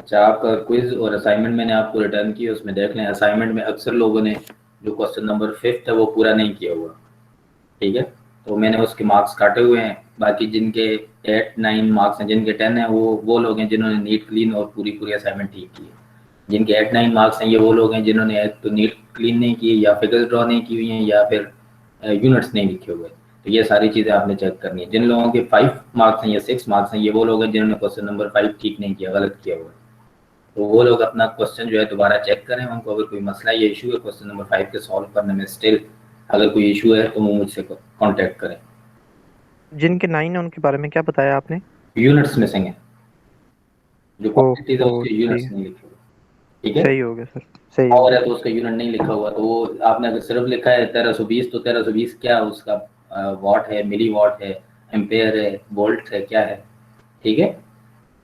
अच्छा, आपका क्विज और असाइनमेंट मैंने आपको रिटर्न की, उसमें देख लें। असाइनमेंट में अक्सर लोगों ने जो क्वेश्चन नंबर 5 है वो पूरा नहीं किया हुआ, ठीक है, तो मैंने उसके मार्क्स काटे हुए हैं। बाकी जिनके 8-9 मार्क्स हैं, जिनके 10 हैं, वो लोग हैं जिन्होंने नीट क्लीन और पूरी पूरी असाइनमेंट ठीक की है। जिनके 8-9 मार्क्स हैं, ये वो लोग हैं जिन्होंने एक तो नीट क्लीन नहीं की, या फिगर्स ड्रॉ नहीं की हुई हैं, या फिर यूनिट्स नहीं लिखे हुए। तो ये सारी चीज़ें आपने चेक करनी है। जिन लोगों के 5 मार्क्स हैं या 6 मार्क्स हैं, ये वो लोग हैं जिन्होंने क्वेश्चन नंबर 5 ठीक नहीं किया, गलत किया हुआ है। तो वो लोग अपना क्वेश्चन जो है दोबारा चेक करें। उनको अगर कोई मसला या इशू है क्वेश्चन नंबर 5 के सॉल्व करने में स्टिल अगर कोई इशू है, तो वो मुझसे कांटेक्ट करें। जिनके 9 है उनके बारे में क्या बताया आपने? यूनिट्स मिसिंग है, जो क्वांटिटीज है ओहो, उसके ठीक यूनिट्स है। नहीं लिखे हुए, ठीक है। सही हो गया सर, सही हो पावर गया। है तो उसका यूनिट नहीं लिखा हुआ, तो वो आपने अगर सिर्फ लिखा है 1320, तो 1320 क्या उसका वॉट है, मिली वॉट है, एम्पेयर है, वोल्ट है, क्या है, ठीक है।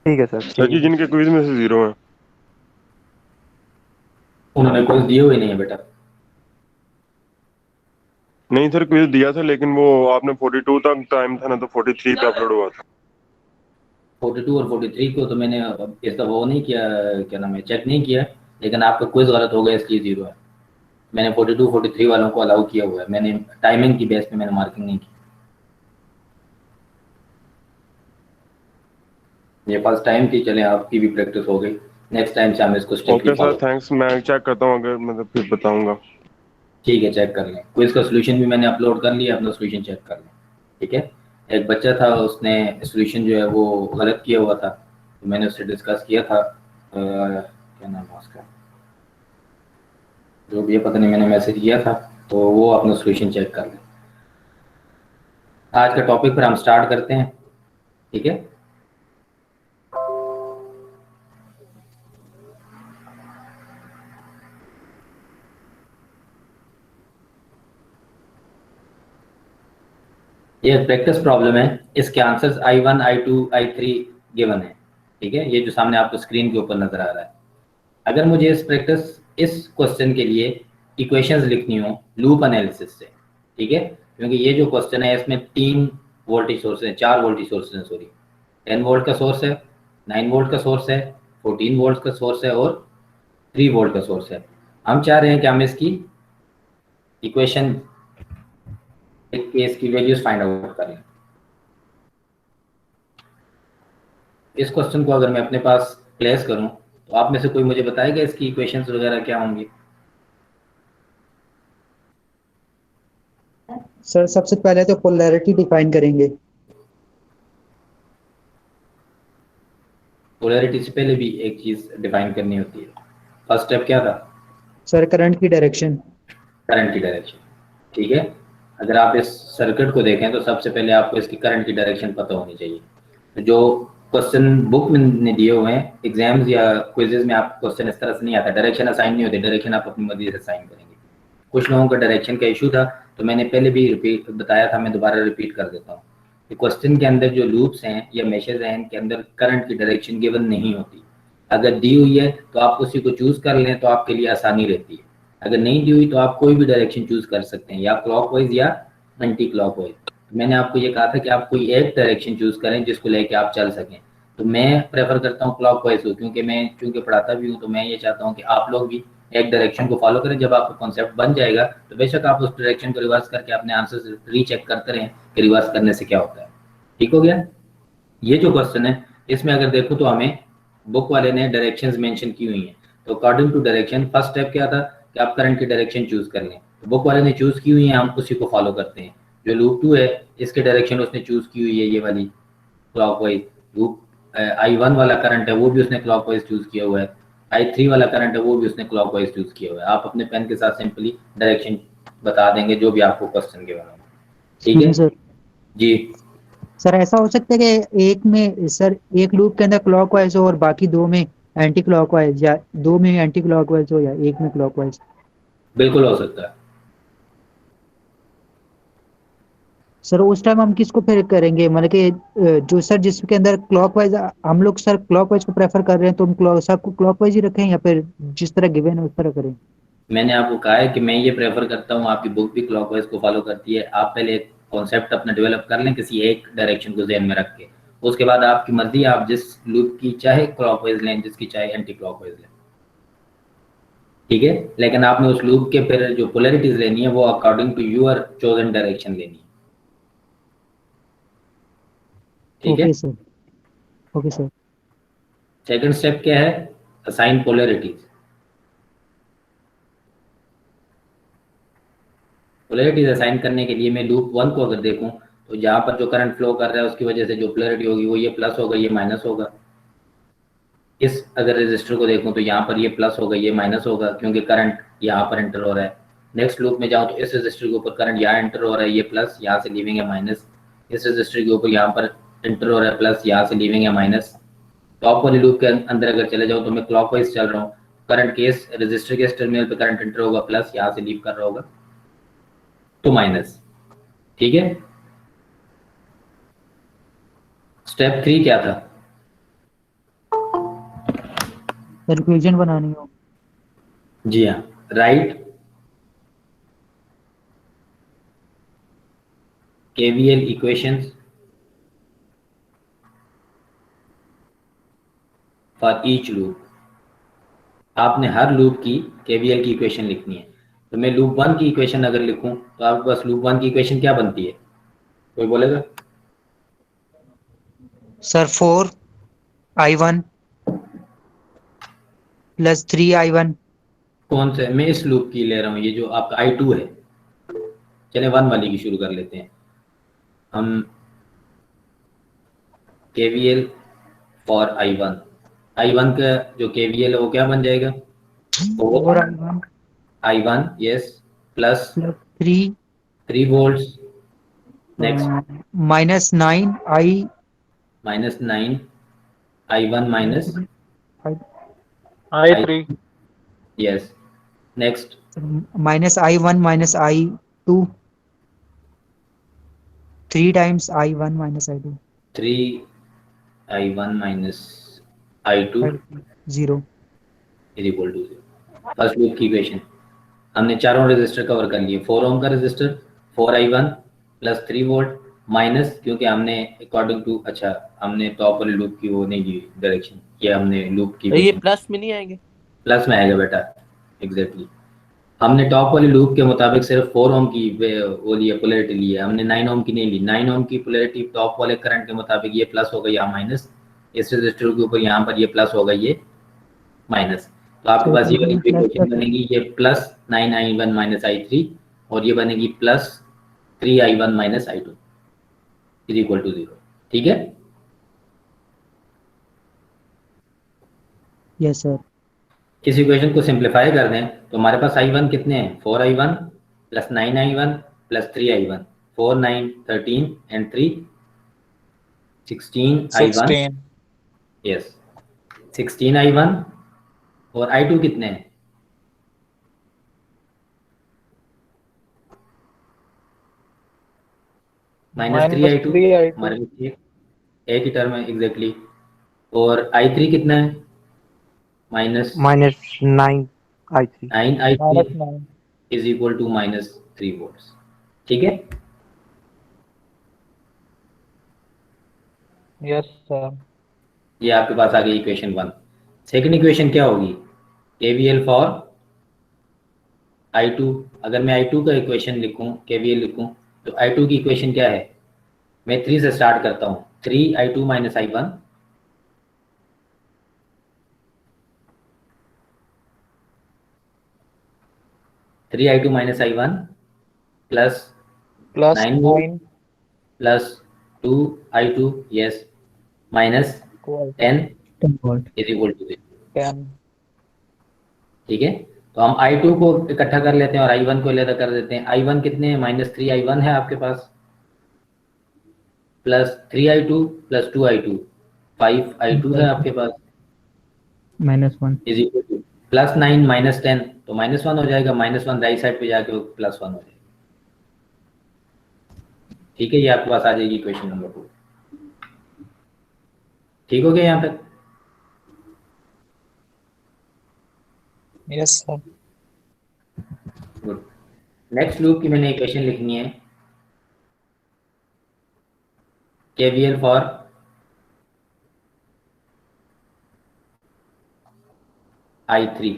ठीक है सर, सर ठीक है जी, सर। जिनके क्विज में से 0 है। उन्होंने कुछ दिए हुए नहीं है बेटा। नहीं सर, क्विज दिया था, लेकिन वो आपने 42 तक टाइम था ना, तो 43 पे अपलोड हुआ था। 42 और 43 को तो मैंने इसका वो नहीं किया, क्या नाम है, चेक नहीं किया। लेकिन आपका क्विज गलत हो गया, इसलिए 0 है। मैंने 42 43 वालों को अलाउ किया हुआ है, मैंने टाइमिंग की बेस पे मैंने मार्किंग नहीं की। ये फर्स्ट टाइम थी, चले आपकी भी प्रैक्टिस हो गई। नेक्स्ट टाइम से हम इसको strictly okay sir, follow. Thanks. मैं चेक करता हूँ, अगर मतलब फिर बताऊंगा। ठीक है, चेक कर लें। क्विज का सोल्यूशन भी मैंने अपलोड कर लिया, अपना सोल्यूशन चेक कर लें, ठीक है। एक बच्चा था, उसने सोल्यूशन जो है वो गलत किया हुआ था, तो मैंने उससे डिस्कस किया था। क्या नाम है उसका, जो भी है पता नहीं, मैंने मैसेज किया था, तो वो अपना सोल्यूशन चेक कर लें। आज का टॉपिक पर हम स्टार्ट करते हैं, ठीक है। ये प्रैक्टिस प्रॉब्लम है, इसके answers I1 I2 I3 given है, ठीक है। ये जो सामने आपको स्क्रीन के ऊपर नजर आ रहा है। अगर मुझे इस क्वेश्चन के लिए इक्वेशंस लिखनी हो लूप एनालिसिस से, ठीक है, क्योंकि ये जो क्वेश्चन है इसमें 3 वोल्टेज सोर्स है, 4 वोल्टेज सोर्स है, सॉरी, 10 वोल्ट का सोर्स है, 9 वोल्ट का सोर्स है, 14 वोल्ट का सोर्स है, और 3 वोल्ट का सोर्स है। हम चाह रहे हैं कि हम इसकी इक्वेशन लिख के इसकी वैल्यूज फाइंड आउट करें। इस क्वेश्चन को अगर मैं अपने पास प्लेस करूं, तो आप में से कोई मुझे बताएगा इसकी इक्वेशंस वगैरह क्या होंगी। सर सबसे पहले तो पोलैरिटी डिफाइन करेंगे। पोलैरिटी से पहले भी एक चीज डिफाइन करनी होती है। फर्स्ट स्टेप क्या था? सर करंट की डायरेक्शन। करंट की डायरेक्शन, ठीक है। अगर आप इस सर्किट को देखें तो सबसे पहले आपको इसकी करंट की डायरेक्शन पता होनी चाहिए। तो जो क्वेश्चन बुक में दिए हुए हैं, एग्जाम्स या क्विजेज में आप क्वेश्चन इस तरह से नहीं आता, डायरेक्शन असाइन नहीं होती, डायरेक्शन आप अपनी मर्जी से असाइन करेंगे। कुछ लोगों का डायरेक्शन का इशू था, तो मैंने पहले भी रिपीट बताया था, मैं दोबारा रिपीट कर देता हूँ कि क्वेश्चन के अंदर जो लूप्स हैं या मेशेज हैं, इनके अंदर करंट की डायरेक्शन गिवन नहीं होती। अगर दी हुई है तो आप उसी को चूज कर लें, तो आपके लिए आसानी रहती है। अगर नहीं दी हुई तो आप कोई भी डायरेक्शन चूज कर सकते हैं, या क्लॉकवाइज या एंटी क्लॉकवाइज। तो मैंने आपको ये कहा था कि आप कोई एक डायरेक्शन चूज करें जिसको लेके आप चल सकें। तो मैं प्रेफर करता हूँ क्लॉकवाइज को, क्योंकि मैं चूंकि पढ़ाता भी हूँ, तो मैं ये चाहता हूँ कि आप लोग भी एक डायरेक्शन को फॉलो करें। जब आपका कॉन्सेप्ट बन जाएगा तो बेशक आप उस डायरेक्शन को रिवर्स करके अपने आंसर रीचेक करते रहें कि रिवर्स करने से क्या होता है। ठीक हो गया। ये जो क्वेश्चन है, इसमें अगर देखो तो हमें बुक वाले ने डायरेक्शंस मेंशन की हुई हैं। तो according to direction first step क्या था कि आप करंट की डायरेक्शन चूज कर लें। तो बुक वाले ने चूज की हुई है, हम उसी को फॉलो करते हैं। जो लूप 2 है, इसकी डायरेक्शन उसने चूज की हुई है, ये वाली क्लॉकवाइज। लूप I1 वाला करंट है, वो भी उसने क्लॉकवाइज चूज किया हुआ है। I3 वाला करंट है, वो भी उसने क्लॉकवाइज चूज किया हुआ है। आप अपने पेन के साथ सिंपली डायरेक्शन बता देंगे जो भी आपको क्वेश्चन के बारे में, ठीक है सर जी। सर ऐसा हो सकता है कि एक में सर एक लूप के अंदर क्लॉकवाइज हो और बाकी दो में एंटी क्लॉकवाइज, या दो में एंटी क्लॉकवाइज हो या एक में क्लॉकवाइज। बिल्कुल हो सकता है। सर उस टाइम हम किसको फिर करेंगे, मतलब कि जो सर जिसके अंदर क्लॉकवाइज, हम लोग सर क्लॉकवाइज को प्रेफर कर रहे हैं, तो हम सबको क्लॉकवाइज ही रखें या फिर जिस तरह गिवन है उस तरह करें। मैंने आपको कहा है कि मैं ये प्रेफर करता हूँ, आपकी बुक भी क्लॉकवाइज को फॉलो करती है। आप पहले एक कॉन्सेप्ट अपना डेवलप कर लें किसी एक डायरेक्शन को ध्यान में रख के, उसके बाद आपकी मर्जी, आप जिस लूप की चाहे क्लॉकवाइज लें, जिसकी चाहे एंटी क्लॉकवाइज लें, ठीक है। लेकिन आपने उस लूप के फिर जो पोलैरिटीज लेनी है वो according to your chosen direction लेनी है, ठीक है। Okay sir. Okay sir. Second step क्या है? Assign polarities. पोलैरिटीज असाइन करने के लिए मैं लूप 1 को अगर देखूं तो जहां पर जो करंट फ्लो कर रहा है उसकी वजह से जो पोलैरिटी होगी वो ये प्लस होगा, ये माइनस होगा। इस अगर रेजिस्टर को देखूं तो यहाँ पर ये प्लस होगा, ये माइनस होगा, क्योंकि करंट यहाँ पर एंटर हो रहा है। नेक्स्ट लूप में जाऊँ तो इस रेजिस्टर के ऊपर करंट यहाँ एंटर हो रहा है, ये प्लस, यहाँ से लीविंग है माइनस। इस रेजिस्टर के ऊपर यहाँ पर एंटर हो रहा है प्लस, यहाँ से लीविंग है माइनस। टॉप वाली लूप के अंदर अगर चले जाओ तो मैं क्लॉकवाइज चल रहा हूँ, करंट के इस रेजिस्टर के इस टर्मिनल पे करंट एंटर होगा प्लस, यहाँ से लीव कर रहा होगा तो माइनस, ठीक है। स्टेप 3 क्या था? सर इक्वेशन बनानी हो। जी हाँ, right KVL equations for each loop. आपने हर लूप की KVL की इक्वेशन लिखनी है। तो मैं लूप 1 की इक्वेशन अगर लिखूं तो आपके पास लूप 1 की इक्वेशन क्या बनती है, कोई बोलेगा? Sir 4I1 plus 3I1। कौन से? मैं इस लूप की ले रहा हूँ, ये जो आपका I2 है। चले 1 वाली की शुरू कर लेते हैं हम। KVL फॉर I1 का जो KVL है वो क्या बन जाएगा? 4I1 I1 yes, plus plus 3 volts, next minus 9I minus 9 I1 minus I3 yes, next minus I1 minus I2 3 times I1 minus I2 3 I1 minus I2 0 is equal to 0। First loop की equation हमने चारों resistor cover कर लिए। 4 ओम का resistor, 4I1 plus 3 volt minus, क्योंकि हमने according to, अच्छा हमने टॉप वाले लूप की वो नहीं दी डायरेक्शन, ये हमने लूप की ये प्लस में नहीं आएंगे? प्लस में आएगा बेटा, एग्जैक्टली। हमने टॉप वाली लूप के मुताबिक सिर्फ 4 ओम की वो लिए पोलैरिटी ली है, हमने 9 ओम की नहीं ली। 9 ओम की पोलैरिटी टॉप वाले करंट के मुताबिक ये प्लस होगा, यहाँ माइनस। इस रजिस्टर के ऊपर यहाँ पर ये प्लस होगा, ये माइनस। तो आपके पास ये वाली इक्वेशन बनेगी, ये प्लस 9I1 माइनस I3 और ये बनेगी plus 3I1 minus I2 is equal to 0, ठीक है। Yes sir. इस इक्वेशन को सिंप्लीफाई कर दें तो हमारे पास I1 कितने हैं? 4I1 plus 9I1 plus 3I1, 4 9 13 and 3 16I1 yes, 16I1 और I2 कितने हैं? माइनस 3I2 हमारे पास एक ही टर्म है एग्जैक्टली। और I3 कितना है? Minus 9I3 is equal to minus 3 volts, ठीक है। Yes sir. ये आपके पास आ गई इक्वेशन 1। सेकंड इक्वेशन क्या होगी? KVL for I2। अगर मैं I2 का इक्वेशन लिखूं, KVL लिखूं, तो I2 की इक्वेशन क्या है? मैं 3 से स्टार्ट करता हूं। 3I2 minus I1 3I2 minus I1 plus 9 plus 2I2 yes minus 10 is equal to 10। ठीक है। तो हम I2 को इकट्ठा कर लेते हैं और I1 को अलग कर देते हैं। I1 कितने हैं? माइनस 3I1 है आपके पास, plus 3I2 plus 2I2 5I2 है आपके पास, -1 is equal two plus 9 minus 10 तो -1 हो जाएगा। -1 राइट साइड पे जाके +1 हो जाएगा, ठीक है। ये आपके पास आ जाएगी इक्वेशन नंबर 2, ठीक हो गया यहाँ तक? Yes sir. Good. Next loop की मैंने इक्वेशन लिखनी है, KVL फॉर I3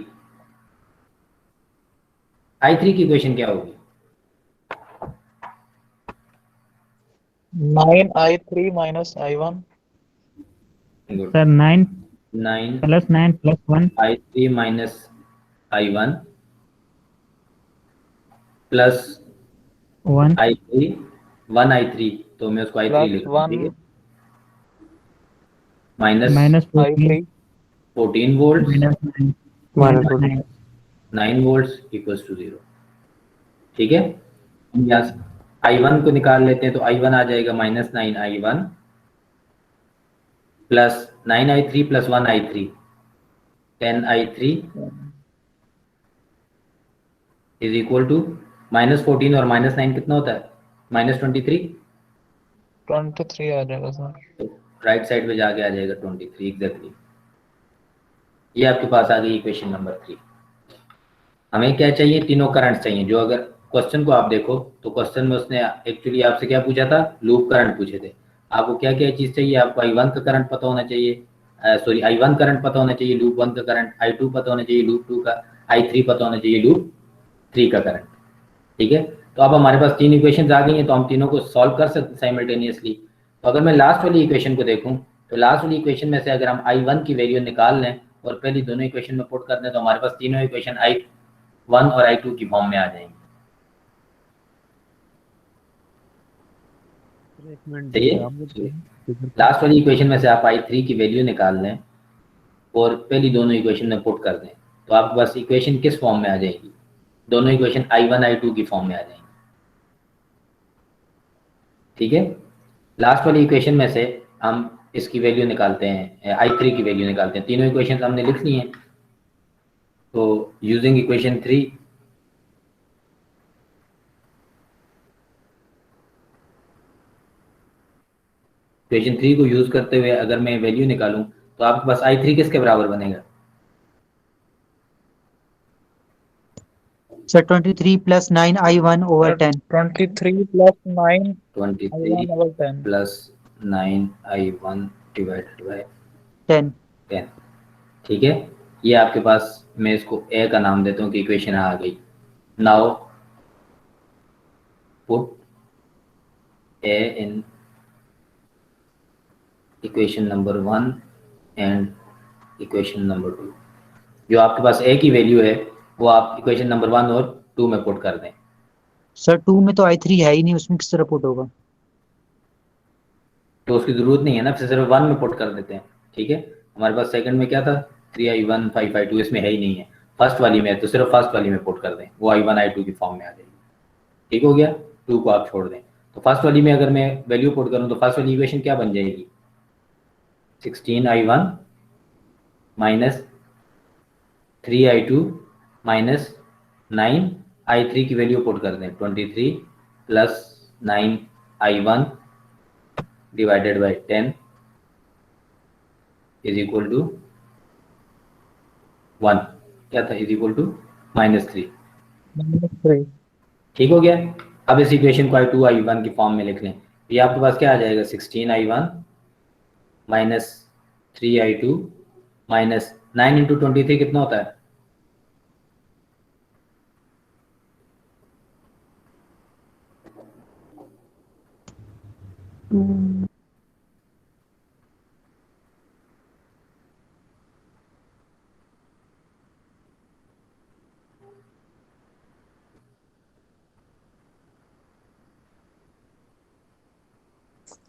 I3 की इक्वेशन क्या होगी? 9i3 minus i1 good. Sir 9 9 plus 9 plus 1 I3 minus I1 plus 1 I3 1 I3, तो मैं उसको I3 plus लिख रहा हूँ, ठीक है, 1 minus minus 14 i3 14 volt minus 9 minus 9 9 volts equals to 0, ठीक है। हम यहाँ से I1 को निकाल लेते हैं, तो I1 आ जाएगा minus 9i1 plus 9i3 plus 1i3 10i3 is equal to minus 14 और माइनस 9 कितना होता है? माइनस 23। 23 आ जाएगा सर। तो राइट साइड पे जाके आ जाएगा 23 एग्जैक्टली। ये आपके पास आ गई इक्वेशन नंबर 3। हमें क्या चाहिए? तीनों करंट चाहिए। जो अगर क्वेश्चन को आप देखो तो क्वेश्चन में उसने एक्चुअली आपसे क्या पूछा था? लूप करंट पूछे थे। आपको क्या क्या चीज़ चाहिए? आपको I1 का करंट पता होना चाहिए, सॉरी I1 करंट पता होना चाहिए, लूप 1 का करंट, I2 पता होना चाहिए, लूप 2 का, I3 पता होना चाहिए, लूप 3 का करंट, ठीक है। तो अब हमारे पास 3 इक्वेशन आ गई हैं, तो हम तीनों को सॉल्व कर सकते हैं साइमल्टेनियसली। तो अगर मैं लास्ट वाली इक्वेशन को देखूं, तो लास्ट वाली इक्वेशन में से अगर हम I1 की वैल्यू निकाल लें और पहली दोनों इक्वेशन में पुट कर दें, तो हमारे पास तीनों इक्वेशन I1 और I2 की फॉर्म में आ जाएंगी। लास्ट वाली इक्वेशन में से आप I3 की वैल्यू निकाल लें और पहली दोनों इक्वेशन में पुट कर दें, तो आपके पास इक्वेशन किस फॉर्म में आ जाएगी? दोनों इक्वेशन I1 I2 की फॉर्म में आ जाएंगी, ठीक है। लास्ट वाली इक्वेशन में से हम इसकी वैल्यू निकालते हैं, I3 की वैल्यू निकालते हैं। तीनों इक्वेशन हमने लिख ली हैं, तो यूजिंग इक्वेशन 3 इक्वेशन 3 को यूज करते हुए अगर मैं वैल्यू निकालूं, तो आपके पास I3 किसके बराबर बनेगा? Sir 23 plus 9 I1 over 10 23 plus 9 23 i1 over 10 plus 9i1 divided by 10 10, ठीक है। ये आपके पास, मैं इसको ए का नाम देता हूँ कि इक्वेशन आ गई। Now put A in equation number 1 and equation number 2। जो आपके पास ए की वैल्यू है वो आप इक्वेशन नंबर 1 और 2 में पुट कर दें। सर 2 में तो I3 है ही नहीं, उसमें किस तरह पुट होगा? तो उसकी जरूरत नहीं है ना, फिर सिर्फ 1 में पुट कर देते हैं, ठीक है। हमारे पास सेकंड में क्या था? 3i1 5i2, इसमें है ही नहीं है। फर्स्ट वाली में है तो सिर्फ फर्स्ट वाली में पुट कर दें, वो I1 I2 की फॉर्म में आ जाएगी, ठीक हो गया। 2 को आप छोड़ दें, तो फर्स्ट वाली में अगर मैं वैल्यू पुट करूं तो फर्स्ट वाली इक्वेशन क्या बन जाएगी? 16i1 minus 3i2 minus 9i3 की वैल्यू पुट कर दें, 23 plus 9i1 divided by 10 is equal to 1, क्या था? इज इक्वल टू -3, -3 ठीक हो गया। अब इस इक्वेशन को I2 I1 की फॉर्म में लिख लें। ये आपके पास क्या आ जाएगा? 16i1 minus 3i2 minus 9 into 23 कितना होता है?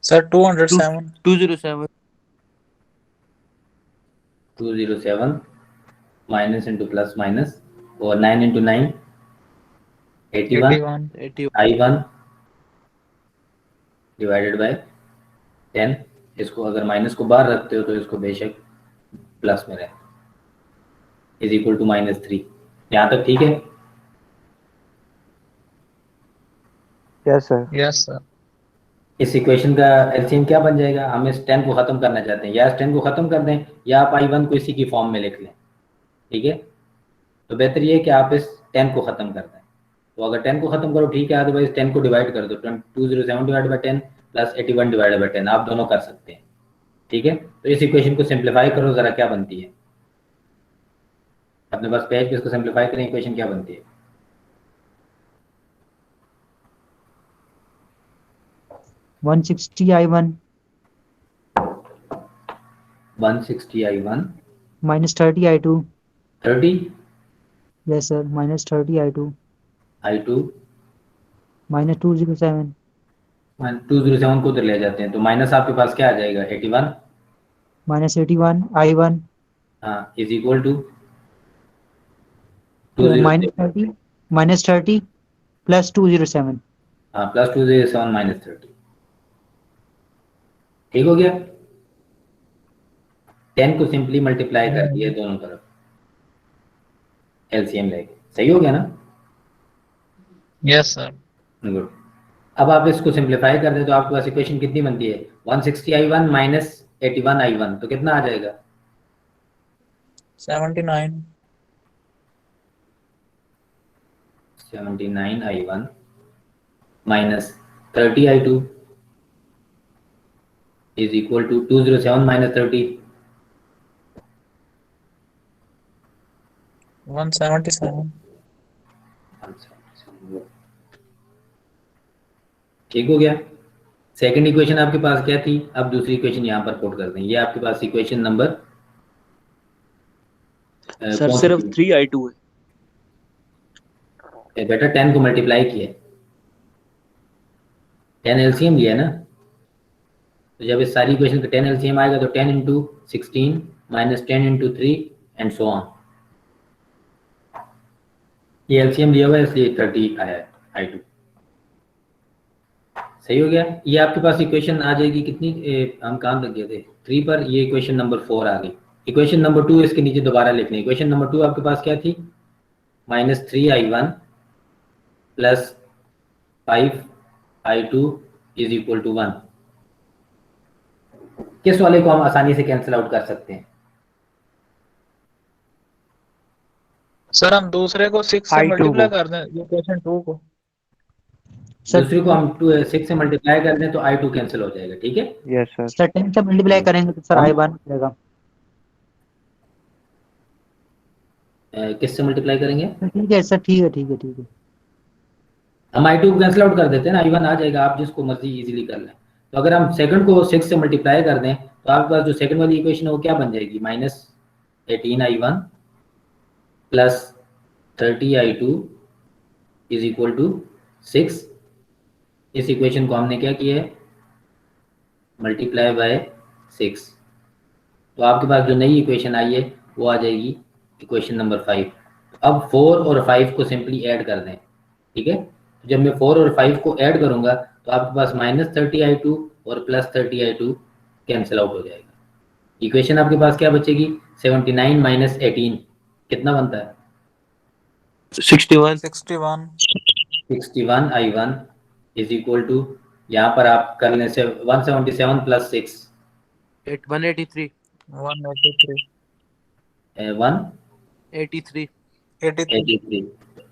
Sir 207 207 207 minus into plus minus और 9 इंटू 9 81 81 I1 डिवाइडेड बाय 10। इसको अगर माइनस को बाहर रखते हो तो इसको बेशक प्लस में रहे, इज इक्वल टू -3। यहाँ तक ठीक है? Yes sir. Yes sir. इस इक्वेशन का एलसीएम क्या बन जाएगा? हम इस 10 को खत्म करना चाहते हैं, या इस 10 को खत्म कर दें या आप I1 को इसी की फॉर्म में लिख लें, ठीक है। तो बेहतर ये है कि आप इस 10 को खत्म कर दें। तो अगर 10 को खत्म करो ठीक है, अदरवाइज 10 को डिवाइड कर दो, 207 divide by 10 plus 81 divide by 10, आप दोनों कर सकते हैं, ठीक है। तो इस इक्वेशन को सिंप्लीफाई करो जरा, क्या बनती है? अपने पास पेज पे इसको सिंप्लीफाई करें, इक्वेशन क्या बनती है? -160I1 160I1 -30I2 30 yes sir -30I2 I2 -207 207 को उधर ले जाते हैं तो माइनस आपके पास क्या आ जाएगा? 81 -81I1 हाँ इज इक्वल टू 207 -30 प्लस 207 हाँ प्लस 207 माइनस 30। ठीक हो गया? 10 को सिंपली मल्टीप्लाई कर दिया दोनों तरफ एलसीएम लेके। सही हो गया ना? Yes sir. गुड। अब आप इसको सिंप्लीफाई कर दे तो आपके पास इक्वेशन कितनी बनती है? 160I1 माइनस 81I1 तो कितना आ जाएगा? 79 79I1 minus 30I2 is equal to 207 minus 30 177 ठीक हो गया? सेकंड इक्वेशन आपके पास क्या थी? अब दूसरी इक्वेशन यहाँ पर पुट कर दें। ये आपके पास इक्वेशन नंबर सर सिर्फ 3I2 है। बेटा 10 को मल्टीप्लाई किया, 10 एलसीएम लिया ना, तो जब इस सारी इक्वेशन का 10 एलसीएम आएगा तो 10 into 16 minus 10 into 3 and so on. ये एलसीएम लिया हुआ है इसलिए 30 आया है I2। सही हो गया? ये आपके पास इक्वेशन आ जाएगी कितनी? हम काम लग गए थे 3 पर, ये इक्वेशन नंबर 4 आ गई। इक्वेशन नंबर 2 इसके नीचे दोबारा लिखनी है। इक्वेशन नंबर 2 आपके पास क्या थी? -3I1 plus 5I2 is equal to 1। किस वाले को हम आसानी से कैंसिल आउट कर सकते हैं? सर हम दूसरे को 6 से I2 मल्टीप्लाई को। कर दें, ये क्वेश्चन 2 को। दूसरे को हम 6 से मल्टीप्लाई कर दें तो I2 कैंसिल हो जाएगा। ठीक है? Yes sir. सर 10 से मल्टीप्लाई करेंगे तो सर I1 मिलेगा। किससे मल्टीप्लाई करेंगे? ठीक है सर, ठीक है ठीक है ठीक है। हम I2 को कैंसिल आउट कर देते हैं ना, I1 आ जाएगा। आप जिसको मर्जी इजीली कर लें। तो अगर हम सेकंड को 6 से मल्टीप्लाई कर दें तो आपके पास जो सेकंड वाली इक्वेशन है वो क्या बन जाएगी? -18I1 plus 30I2 is equal to 6। इस इक्वेशन को हमने क्या किया है? Multiply by 6। तो आपके पास जो नई इक्वेशन आई है वो आ जाएगी इक्वेशन नंबर 5। अब 4 और 5 को सिंपली ऐड कर दें। ठीक है? जब मैं 4 और 5 को ऐड करूंगा तो आपके पास -30I2 और प्लस 30I2 कैंसिल आउट हो जाएगा। इक्वेशन आपके पास क्या बचेगी? 79 माइनस 18 कितना बनता है? 61 61I1 इज इक्वल टू, यहाँ पर आप कर लें से 177 प्लस 6 183 183 83 83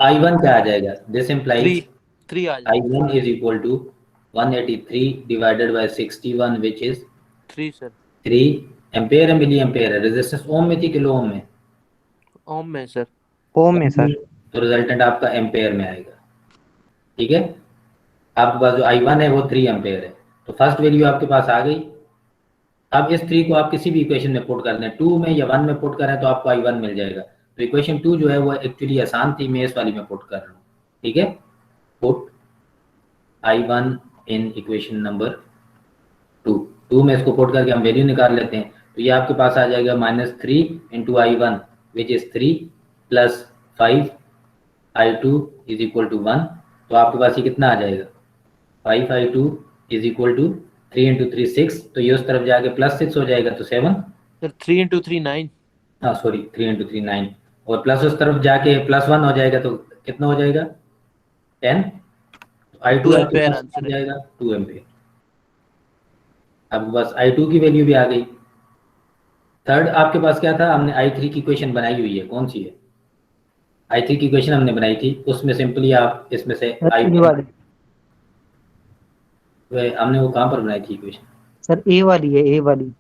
I1 क्या आ जाएगा? दिस इम्प्लाइज 3 आ जाएगा। I1 is equal to 183 divided by 61 which is 3 sir 3 ampere है, मिली एम्पेयर है। रेजिस्टेंस ओम में थी किलो ओम में? ओम में सर। ओम में सर। तो रिजल्टेंट आपका एम्पेयर में आएगा। ठीक है? आपके पास जो I1 है वो 3 एम्पेयर है। तो फर्स्ट वैल्यू आपके पास आ गई। अब इस 3 को आप किसी भी इक्वेशन में पुट कर दें, 2 में या 1 में पुट करें तो आपको I1 मिल जाएगा। तो इक्वेशन 2 जो है वो एक्चुअली आसान थी, मैं इस वाली में पुट कर रहा हूँ। ठीक है? Put I1 in equation number 2 में इसको पुट करके हम वैल्यू निकाल लेते हैं। तो ये आपके पास आ जाएगा -3 into I1 which is 3 plus 5I2 is equal to 1। तो आपके पास ये कितना आ जाएगा? 5I2 is equal to 3 into 3 6। तो ये उस तरफ जाके प्लस 6 हो जाएगा तो 7। Sir 3 into 3 9। हाँ सॉरी 3 इंटू 3 9 और प्लस उस तरफ जाके +1 हो जाएगा तो कितना हो जाएगा? 10। I2 2 आपके एम्पेयर पास आंसर हो है। जाएगा 2 एम्पेयर। अब बस I2 की वैल्यू भी आ गई। थर्ड आपके पास क्या था? हमने I3 की इक्वेशन बनाई हुई है। कौन सी है? I3 की इक्वेशन हमने बनाई थी, उसमें सिंपली आप इसमें से ये वाली हमने वो कहाँ पर बनाई थी इक्वेशन? सर ए वाली है, ए वाली।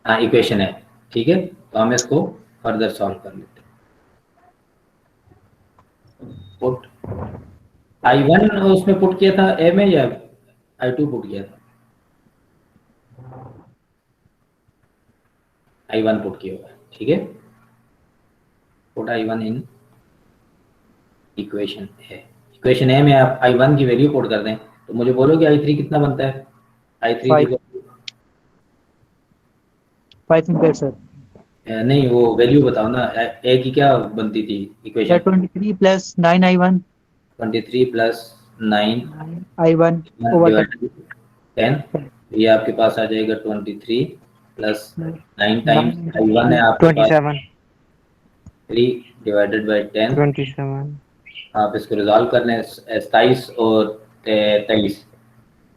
हाँ इक्वेशन है। ठीक है? तो हम इसको फर्दर सॉल्व कर लेते हैं। I1 उसमें पुट किया था ए में या I2 पुट किया था? I1 पुट किया हुआ है, ठीक है। पुट I1 इन इक्वेशन है, इक्वेशन ए में आप I1 की वैल्यू पुट कर दें तो मुझे बोलो कि I3 कितना बनता है? I3 Five. की 5 एम्पियर सर। नहीं, वो वैल्यू बताओ ना, ए की क्या बनती थी sir equation? 23 plus 9 I1 23 plus 9 I1 over divided 10, ये आपके पास आ जाएगा 23 प्लस 9 टाइम्स I1 है आपके पास 27 3 डिवाइडेड बाय 10। 27 आप इसको रिजॉल्व कर लें, 27 और 23,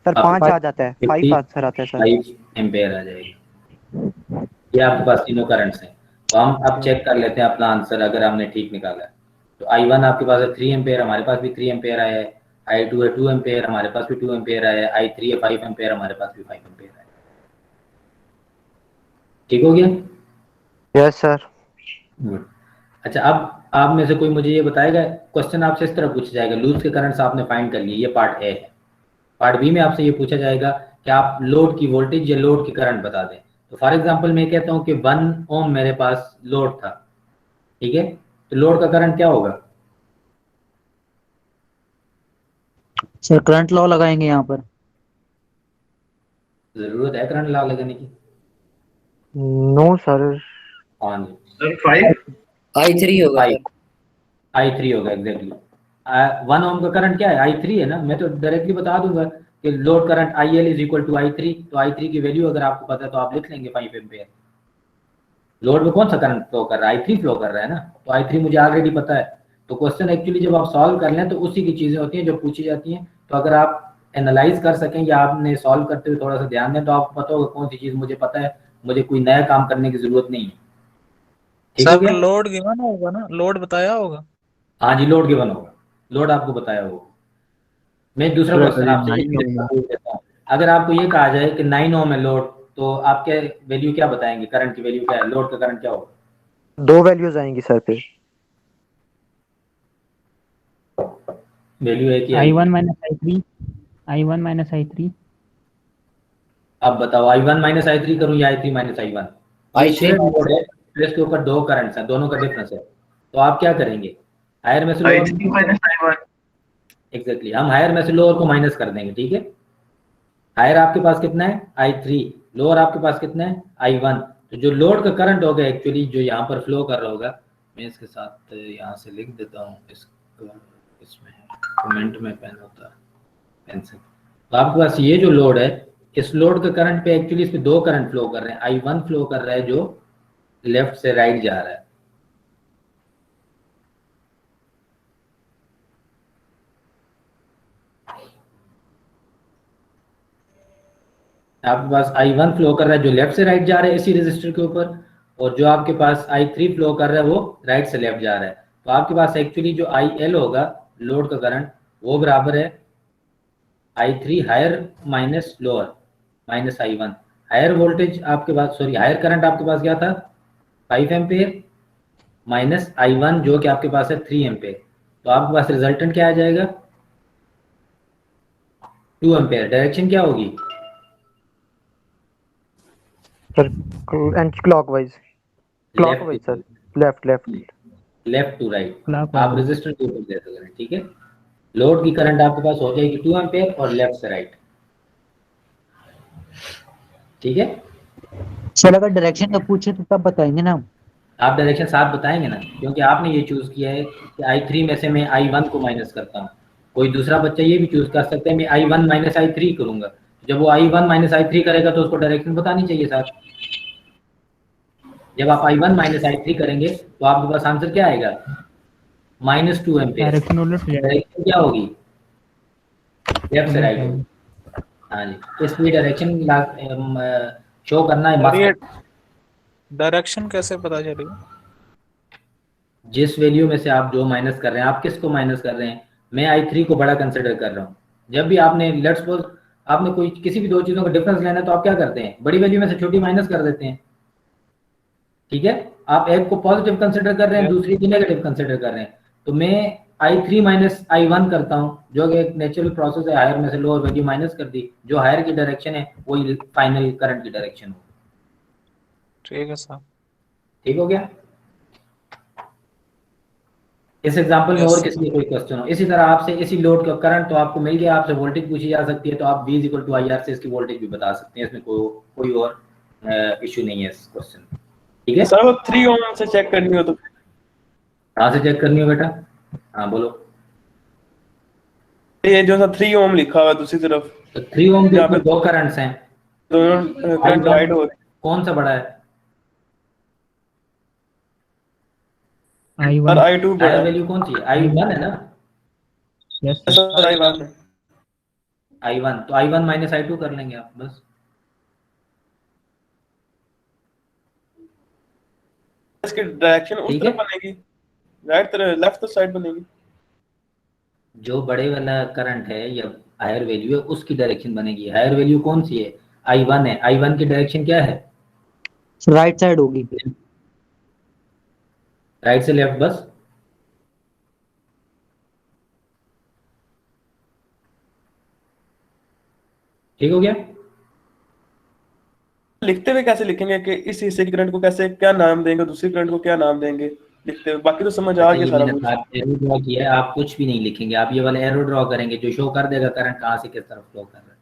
सर आप 5 आ जाता है, 5 50 आंसर आता है सर। 5 एम्पेयर आ जाएगा। ये आपके पास तीनों करंट्स हैं, तो हम अब चेक कर लेते हैं अपना आंसर अगर हमने ठीक निकाला है। तो I1 आपके पास है 3 एम्पेयर, हमारे पास भी 3 एम्पेयर आया है। I2 है 2 एम्पेयर, हमारे पास भी 2 एम्पेयर आया है। I3 है 5 एम्पेयर, हमारे पास भी 5 एम्पेयर आया है। ठीक हो गया? Yes sir. गुड। अच्छा, अब आप में से कोई मुझे ये बताएगा, क्वेश्चन आपसे इस तरह पूछा जाएगा, लूज के करंट्स आपने फाइंड कर लिए, ये पार्ट ए है। पार्ट बी में आपसे ये पूछा जाएगा कि आप लोड की वोल्टेज या लोड की करंट बता दें। तो फॉर एग्जांपल मैं कहता हूं कि 1 ओम मेरे पास लोड था, ठीक है, तो लोड का करंट क्या होगा? सर करंट लॉ लगाएंगे यहाँ पर। जरूरत है करंट लॉ लगाने की? No sir. हाँ जी, सर 5 I3 होगा सर। I3 होगा एग्जैक्टली। 1 ओम का करंट क्या है? I3 है ना। मैं तो डायरेक्टली बता दूंगा कि load current IL is equal to I3, तो I3 की वैल्यू अगर आपको पता है तो आप लिख लेंगे 5 एम्पेयर। लोड में कौन सा करंट फ्लो कर रहा है? I3 फ्लो कर रहा है ना, तो I3 मुझे ऑलरेडी पता है। तो क्वेश्चन एक्चुअली जब आप सॉल्व कर लें तो उसी की चीजें होती हैं जो पूछी जाती हैं। तो अगर आप एनालाइज कर सकें या आपने सॉल्व करते हुए थोड़ा सा ध्यान दें तो आपको पता होगा कौन सी चीज मुझे पता है, मुझे कोई नया काम करने की जरूरत नहीं है। ठीक हो सर गया? लोड गिवन होगा ना, लोड बताया होगा। हाँ जी, लोड गिवन होगा, लोड आपको बताया होगा। मैं एक दूसरा क्वेश्चन आपसे पूछ देता हूँ, अगर आपको ये कहा जाए कि 9 ओम है लोड, तो आप क्या वैल्यू क्या बताएंगे? करंट की वैल्यू क्या है? लोड का करंट क्या होगा? 2 वैल्यूज आएंगी सर फिर। वैल्यू है कि I1 minus I3, I1 minus I3। अब बताओ, I1 माइनस I3 करूं या I3 minus I1? I3 load है, फिर इसके ऊपर दो करंट्स हैं, दोनों का डिफरेंस है, तो आप क्या करेंगे? हायर में से I3 माइनस I1। एग्जैक्टली, हम हायर में से लोअर को माइनस कर देंगे, ठीक है। हायर आपके पास कितना है? I3, लोअर आपके पास कितना है? I1। तो जो लोड का करंट होगा एक्चुअली जो यहाँ पर फ्लो कर रहा होगा, मैं इसके साथ यहाँ से लिख देता हूँ, इसमें कमेंट में पेन होता है, पेन से। तो आपके पास ये जो लोड है, इस लोड का करंट पे एक्चुअली इसमें दो करंट फ्लो कर रहे हैं। I1 फ्लो कर रहा है जो लेफ्ट से राइट जा रहा है, आपके पास I1 फ्लो कर रहा है जो लेफ्ट से राइट जा रहा है इसी रेजिस्टर के ऊपर, और जो आपके पास I3 फ्लो कर रहा है वो राइट से लेफ्ट जा रहा है। तो आपके पास एक्चुअली जो IL होगा लोड का करंट, वो बराबर है I3 higher minus lower minus I1। Higher voltage आपके पास, सॉरी हायर करंट आपके पास क्या था? 5 एम्पेयर माइनस I1 जो कि आपके पास है 3 एम्पेयर। तो आपके पास रिजल्टेंट क्या आ जाएगा? 2 एम्पेयर। डायरेक्शन क्या होगी? Sir clockwise sir, left left to right. Clockwise। आप रेजिस्टर के ऊपर जैसा करें, ठीक है। लोड की करंट आपके पास हो जाएगी 2 एम्पेयर और लेफ्ट से राइट, ठीक है। सर अगर डायरेक्शन का पूछे तो तब बताएंगे ना। आप डायरेक्शन साथ बताएंगे ना, क्योंकि आपने ये चूज किया है कि I3 में से मैं I1 को माइनस करता हूँ। कोई दूसरा बच्चा ये भी चूज कर सकता है मैं I1 माइनस I3 करूंगा। जब वो I1 माइनस I3 करेगा तो उसको डायरेक्शन बतानी चाहिए साथ। जब आप I1 माइनस I3 करेंगे तो आपके पास आंसर क्या आएगा? -2 एम्पेयर। डायरेक्शन उलट हो जाएगी। डायरेक्शन क्या होगी? लेफ्ट से राइट होगी। हाँ जी, इसलिए डायरेक्शन शो करना है मस्ट। डायरेक्शन कैसे पता चलेगा? जिस वैल्यू में से आप जो माइनस कर रहे हैं, आप किसको माइनस कर रहे हैं? मैं I3 को बड़ा कंसिडर कर रहा हूँ। जब भी आपने लेट्स सपोज आपने कोई किसी भी दो चीजों का डिफरेंस लेना है तो आप क्या करते हैं? बड़ी वैल्यू में से छोटी माइनस कर देते हैं, ठीक है। आप एक को पॉजिटिव कंसिडर कर रहे हैं, दूसरी को नेगेटिव कंसिडर कर रहे हैं। तो मैं I3 माइनस I1 करता हूँ, जो कि एक नेचुरल प्रोसेस है, हायर में से लोअर वैल्यू माइनस कर दी, जो हायर की डायरेक्शन है वही फाइनल करंट की डायरेक्शन हो। ठीक है सर। ठीक हो गया। इस एग्जांपल में Yes, और sir. किसी कोई क्वेश्चन हो, इसी तरह आपसे इसी लोड का करंट तो आपको मिल गया, आपसे वोल्टेज पूछी जा सकती है, तो आप V इक्वल टू IR से इसकी वोल्टेज भी बता सकते हैं, इसमें कोई और इशू नहीं है इस क्वेश्चन। ठीक है सर वो 3 ओम से चेक करनी हो तो कहाँ से चेक करनी हो बेटा? हाँ बोलो। ये जो सा 3 ओम लिखा हुआ है दूसरी तरफ, तो 3 ओम के यहाँ ऊपर पे दो करंट्स हैं, दोनों करंट डिवाइड हो रहे हैं। कौन सा बड़ा है? सर I1 I2 बड़ा हायर है। वैल्यू कौन सी है? I1 है ना? yes सर I1 है। I1 तो I1 माइनस I2 कर लेंगे आप बस। इसकी डायरेक्शन उस ठीक तरफ है। बनेगी, राइट तरफ लेफ्ट साइड बनेगी। जो बड़े वाला करंट है या हायर वैल्यू है उसकी डायरेक्शन बनेगी। हायर वैल्यू कौन सी है? I1 है। I1 की डायरेक्शन क्या है? राइट साइड होगी। राइट से लेफ्ट बस। ठीक हो गया। लिखते हुए कैसे लिखेंगे कि इस हिस्से की करंट को कैसे क्या नाम देंगे, दूसरी करंट को क्या नाम देंगे लिखते हुए? बाकी तो समझ आ गया ये सारा मैंने कुछ। साथ एरो ड्रॉ किया है, आप कुछ भी नहीं लिखेंगे, आप ये वाला एरो ड्रॉ करेंगे जो शो कर देगा करंट कहाँ से किस तरफ फ्लो कर रहा है।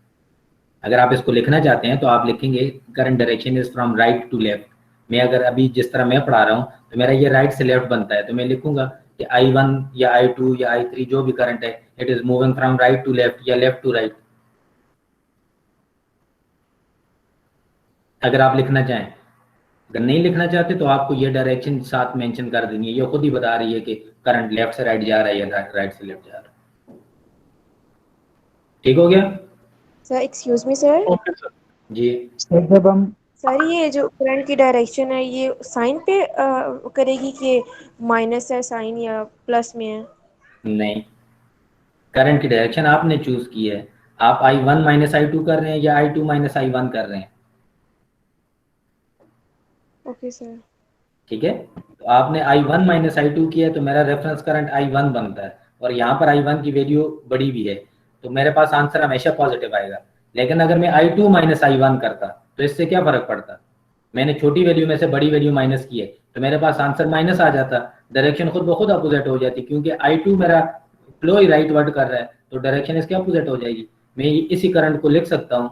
अगर आप इसको लिखना चाहते हैं तो आप लिखेंगे current direction is from right to left. मैं अगर अभी जिस तरह मैं पढ़ा रहा हूँ तो मेरा ये राइट से लेफ्ट बनता है, तो मैं लिखूंगा कि I1 या I2 या I3 जो भी करंट है it is moving from right to left या लेफ्ट टू राइट। अगर आप लिखना चाहें, अगर नहीं लिखना चाहते तो आपको ये डायरेक्शन साथ मेंशन कर देनी है, ये खुद ही बता रही है कि करंट लेफ्ट से राइट जा रहा है या राइट से लेफ्ट जा रहा है। ठीक हो गया sir excuse me sir. Okay sir. जी। सर जब हम सर ये जो करंट की डायरेक्शन है ये साइन पे करेगी कि माइनस है साइन या प्लस में है? नहीं, करंट की डायरेक्शन आपने चूज की है। आप I1 माइनस I2 कर रहे हैं या I2 माइनस I1 कर रहे हैं। Okay sir. ठीक है, तो आपने I1 माइनस I2 किया तो मेरा रेफरेंस करंट I1 बनता है, और यहाँ पर I1 की वैल्यू बड़ी भी है तो मेरे पास आंसर हमेशा पॉजिटिव आएगा। लेकिन अगर मैं I2 माइनस I1 करता तो इससे क्या फर्क पड़ता? मैंने छोटी वैल्यू में से बड़ी वैल्यू माइनस की है तो मेरे पास आंसर माइनस आ जाता, डायरेक्शन खुद ब खुद अपोजिट हो जाती, क्योंकि I2 मेरा फ्लो ही राइट वर्ड कर रहा है तो डायरेक्शन इसके अपोजिट हो जाएगी। मैं इसी करंट को लिख सकता हूँ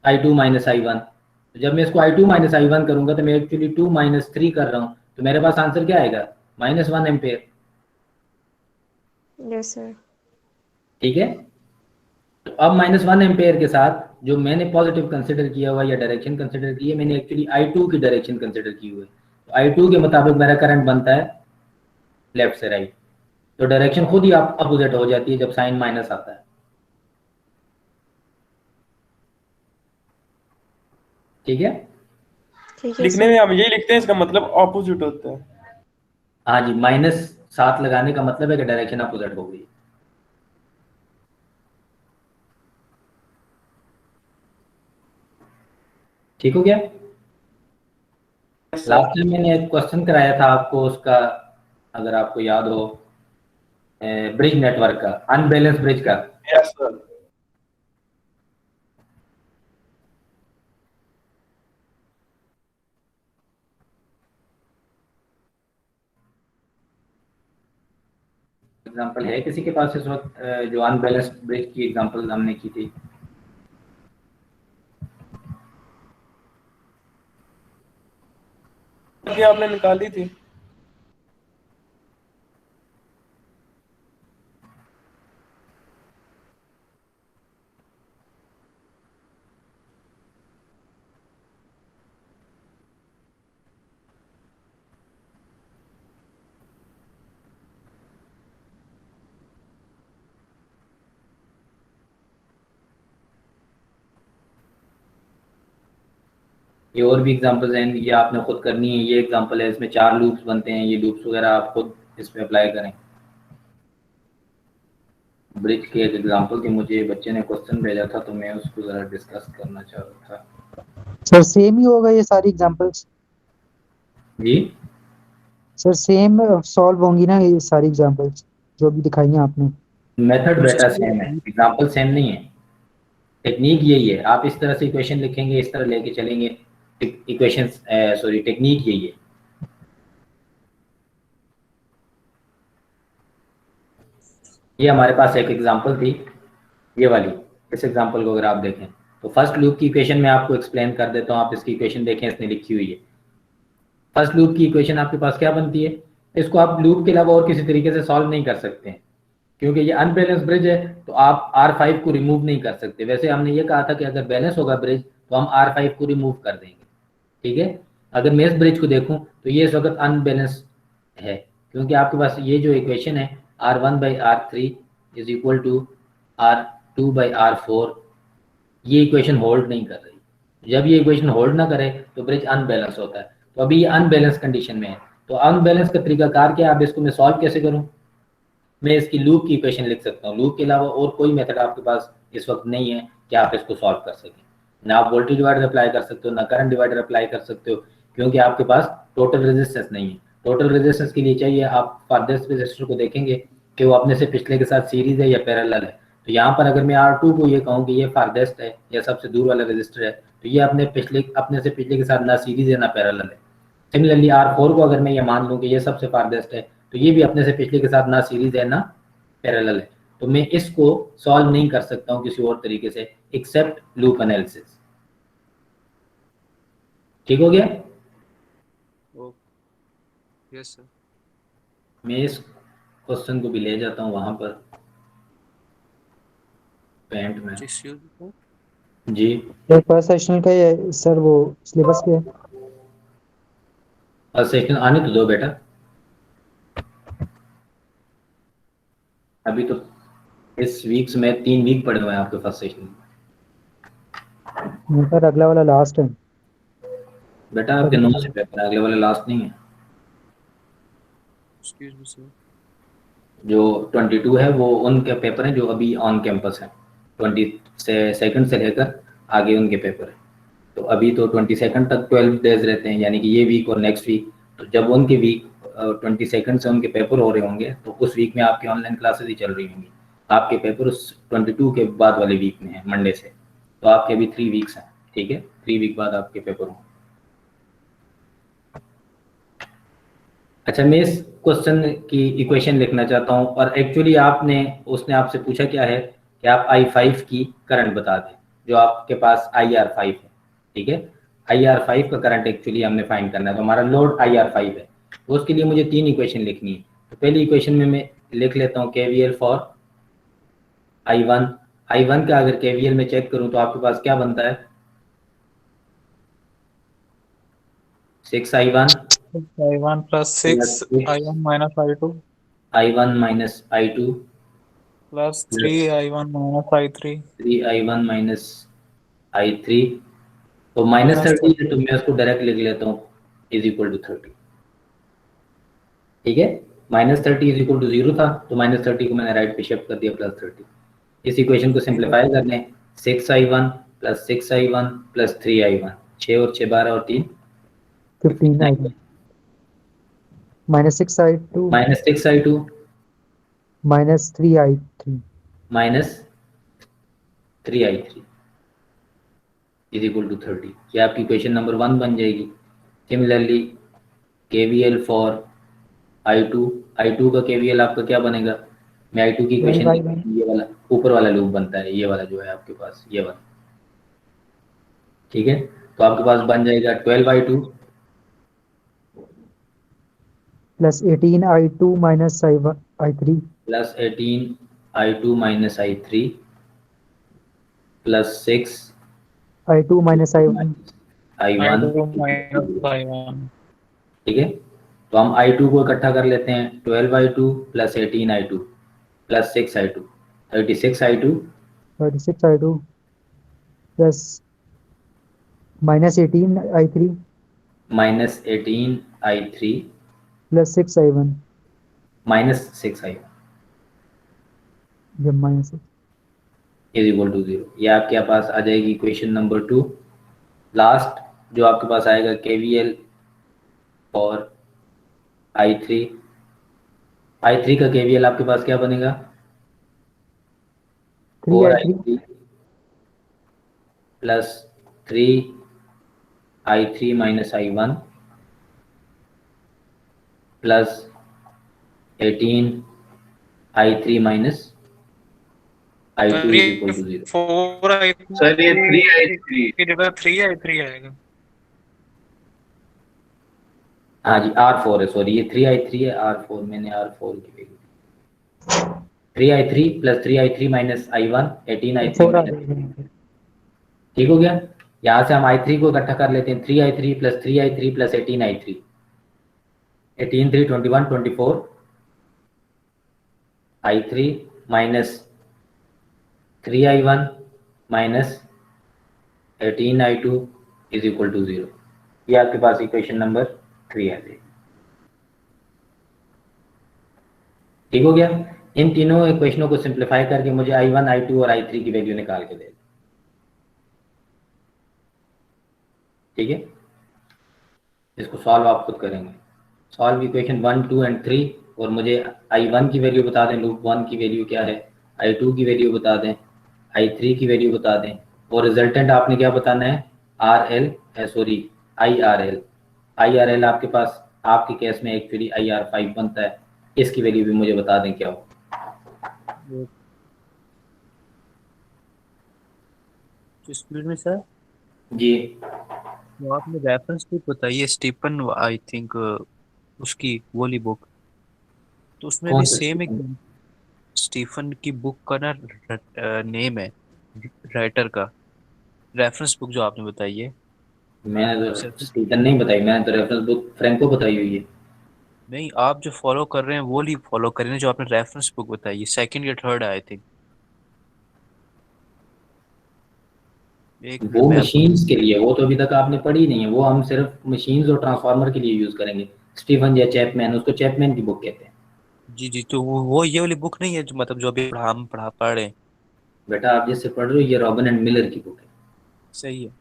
I2 माइनस I1। तो जब मैं इसको I2 माइनस I1 करूंगा तो मैं एक्चुअली 2 माइनस 3 कर रहा हूँ, तो मेरे पास आंसर क्या आएगा? -1 एम्पेयर। Yes sir. ठीक है, तो अब -1 एम्पेयर के साथ जो मैंने पॉजिटिव कंसिडर किया हुआ या डायरेक्शन कंसिडर की है, मैंने एक्चुअली I2 की डायरेक्शन कंसिडर की हुई है, तो I2 के मुताबिक मेरा करंट बनता है लेफ्ट से राइट, तो डायरेक्शन खुद ही आप अपोजिट हो जाती है जब साइन माइनस आता है। ठीक है, ठीक है लिखने में हम यही लिखते हैं, इसका मतलब ऑपोजिट होता है। हाँ जी, माइनस साथ लगाने का मतलब है कि डायरेक्शन अपोजिट हो गई। ठीक हो गया। लास्ट टाइम मैंने एक क्वेश्चन कराया था आपको, उसका अगर आपको याद हो, ब्रिज नेटवर्क का, अनबैलेंस ब्रिज का। Yes sir. एग्जांपल है किसी के पास इस वक्त जो अनबैलेंस ब्रिज की एग्जांपल हमने की थी? ये आपने निकाली थी। ये और भी एग्जांपल्स हैं, ये आपने खुद करनी है। ये एग्जांपल है, इसमें 4 लूप्स बनते हैं, ये लूप्स वगैरह आप खुद इस पे अप्लाई करें। ब्रिज के एक एग्जांपल की मुझे बच्चे ने क्वेश्चन भेजा था तो मैं उसको ज़रा डिस्कस करना चाह रहा था। सर सेम ही होगा ये सारी एग्जांपल्स? जी सर सेम सॉल्व होंगी ना ये सारी एग्जांपल्स? जो भी दिखाई है आपने। मेथड बेटा सेम है, एग्जांपल सेम नहीं है, टेक्निक यही है। आप इस तरह से इक्वेशन लिखेंगे, इस तरह लेके चलेंगे, इक्वेशन सॉरी टेक्निक यही है। ये हमारे पास एक एग्जांपल थी, ये वाली। इस एग्जांपल को अगर आप देखें तो फर्स्ट लूप की इक्वेशन मैं आपको एक्सप्लेन कर देता हूँ। आप इसकी इक्वेशन देखें, इसने लिखी हुई है। फर्स्ट लूप की इक्वेशन आपके पास क्या बनती है, इसको आप लूप के अलावा और किसी तरीके से सॉल्व नहीं कर सकते हैं, क्योंकि ये अनबैलेंस ब्रिज है, तो आप R5 को रिमूव नहीं कर सकते। वैसे हमने ये कहा था कि अगर बैलेंस होगा ब्रिज तो हम R5 को रिमूव कर देंगे, ठीक है। अगर मैं इस ब्रिज को देखूं तो ये इस वक्त अनबैलेंस है, क्योंकि आपके पास ये जो इक्वेशन है R1/R3 is equal to R2/R4, ये इक्वेशन होल्ड नहीं कर रही। जब ये इक्वेशन होल्ड ना करे तो ब्रिज अनबैलेंस होता है। तो अभी ये अनबैलेंस कंडीशन में है, तो अनबैलेंस का तरीकाकार क्या है, अब इसको मैं सॉल्व कैसे करूं। मैं इसकी लूप की इक्वेशन लिख सकता हूँ। लूप के अलावा और कोई मेथड आपके पास इस वक्त नहीं है कि आप इसको सॉल्व कर सकें। ना आप वोल्टेज डिवाइडर अप्लाई कर सकते हो, ना करंट डिवाइडर अप्लाई कर सकते हो, क्योंकि आपके पास टोटल रेजिस्टेंस नहीं है। टोटल रेजिस्टेंस के लिए चाहिए, आप फारदेस्ट रेजिस्टर को देखेंगे कि वो अपने से पिछले के साथ सीरीज है या पैरेलल है। तो यहाँ पर अगर मैं R2 को ये कहूँ कि ये फारदेस्ट है या सबसे दूर वाला रजिस्टर है, तो ये अपने से पिछले के साथ ना सीरीज है ना पैरेलल है। सिमिलरली R4 को अगर मैं ये मान लूँ कि ये सबसे फारदेस्ट है, तो ये भी अपने से पिछले के साथ ना सीरीज है ना पैरेलल है। तो मैं इसको सॉल्व नहीं कर सकता हूँ किसी और तरीके से एक्सेप्ट लूप एनालिसिस। ठीक हो गया? Yes sir. मैं इस क्वेश्चन को भी ले जाता हूँ वहां पर पेंट में। जी फर्स्ट सेशनल का ये सर वो सिलेबस पे है। फर्स्ट सेशन आने तो दो बेटा, अभी तो इस वीक्स में 3 वीक पड़े हुए हैं आपके फर्स्ट सेशन में। सर अगला वाला लास्ट है बेटा, आपके 9 से पेपर अगले वाला लास्ट नहीं है। Excuse me sir. जो 22 है वो उनके पेपर हैं जो अभी ऑन कैंपस हैं। 22 से लेकर आगे उनके पेपर है। तो अभी तो 22 तक 12 डेज रहते हैं, यानी कि ये वीक और नेक्स्ट वीक। तो जब उनके वीक 22 से उनके पेपर हो रहे होंगे तो उस वीक में आपकी ऑनलाइन क्लासेस ही चल रही होंगी। आपके पेपर उस 22 के बाद वाले वीक में है, मंडे से। तो आपके अभी 3 वीक्स हैं, ठीक है। 3 वीक बाद आपके पेपर होंगे। अच्छा, मैं इस क्वेश्चन की इक्वेशन लिखना चाहता हूँ, और एक्चुअली उसने आपसे पूछा क्या है कि आप I5 की करंट बता दें, जो आपके पास IR5 है, ठीक है। IR5 का करंट एक्चुअली हमने फाइंड करना है, तो हमारा लोड IR5 है। तो उसके लिए मुझे 3 इक्वेशन लिखनी है। तो पहली इक्वेशन में मैं लिख लेता हूँ KVL फॉर I1 का अगर KVL में चेक करूँ तो आपके पास क्या बनता है, 6I1 plus 6I1 minus I2 I1 minus I2 plus 3I1 minus I3 3I1 minus I3। तो -30 है, तो मैं उसको डायरेक्ट लिख लेता हूँ इज इक्वल टू 30, ठीक है। -30 इज इक्वल टू 0 था, तो -30 को मैंने राइट पे शिफ्ट कर दिया +30। इस इक्वेशन को सिंप्लीफाई कर लें, 6I1 plus 6I1 plus 3I1, 6 और 6 12 और 3 15I1 -6I2 -6I2 -3I3 -3I3 is equal to 30। ये आपकी इक्वेशन नंबर 1 बन जाएगी। सिमिलरली KVL फॉर I2 का KVL आपका क्या बनेगा, मैं I2 की इक्वेशन, ये वाला ऊपर वाला लूप बनता है, ये वाला जो है आपके पास, ये वाला, ठीक है। तो आपके पास बन जाएगा 12I2 plus 18I2 minus I3 plus 18I2 minus I3 plus I2 minus I1 minus I1, ठीक है। तो हम I2 को इकट्ठा कर लेते हैं, 12I2 plus 18I2 plus 6I2, 36I2 plus minus 18I3 minus 18I3 plus 6I1 minus 6I1 जब minus इज इक्वल टू 0। ये आपके पास आ जाएगी इक्वेशन नंबर 2। लास्ट जो आपके पास आएगा KVL फॉर I3 I3 का KVL आपके पास क्या बनेगा? 3i3 4i3 plus 3i3 minus i1 plus 18i3 minus i2 is equal to 0। 4i3 sir ये 3i3 की जगह 3i3 आएगा। हाँ जी, R4 है, सॉरी, ये 3i3 है, R4 मैंने R4 की value 3i3 plus 3i3 minus i1 18i3 4 आ माइनस, जाएगा। ठीक हो गया। यहाँ से हम i3 को इकट्ठा कर लेते हैं, 3i3 plus 3i3 plus 18i3, 18 3 21 24 i3 minus 3i1 minus 18i2 is equal to 0। ये आपके पास इक्वेशन नंबर 3 है। ठीक हो गया। इन तीनों इक्वेशनों को सिंप्लीफाई करके मुझे i1 i2 और i3 की वैल्यू निकाल के दे। ठीक है, इसको सॉल्व आप खुद करेंगे। सॉल्व इक्वेशन 1 2 एंड 3 और मुझे i1 की वैल्यू बता दें, लूप 1 की वैल्यू क्या है, i2 की वैल्यू बता दें, i3 की वैल्यू बता दें, और रिजल्टेंट आपने क्या बताना है, RL सॉरी IRL। IRL आपके पास आपके केस में एक्चुअली IR5 बनता है, इसकी वैल्यू भी मुझे बता दें क्या हो। स्पीड में सर जी, वो आपने रेफरेंस बुक बताई है स्टीफन आई थिंक उसकी वाली बुक, तो उसमें कौन भी सा? सेम एक स्टीफन की बुक का ना नेम है राइटर का, रेफरेंस बुक जो आपने बताई है। मैंने सर तो स्टीफन नहीं बताई, मैंने तो रेफरेंस बुक फ्रैंको बताई हुई है। नहीं, आप जो फॉलो कर रहे हैं वो ही फॉलो कर रहे हैं जो आपने रेफरेंस बुक बताई है, सेकंड या थर्ड आई थिंक। एक मिनट वो मैं आपको मशीन्स के लिए, वो तो अभी तक आपने पढ़ी नहीं है, वो हम सिर्फ मशीन्स और ट्रांसफार्मर के लिए यूज करेंगे। स्टीफन या चैपमैन, उसको चैपमैन की बुक कहते हैं। जी जी, तो वो ये वाली बुक नहीं है जो मतलब जो अभी हम पढ़ रहे हैं। बेटा आप जिससे पढ़ रहे हो ये रॉबिन एंड मिलर की बुक है। सही है।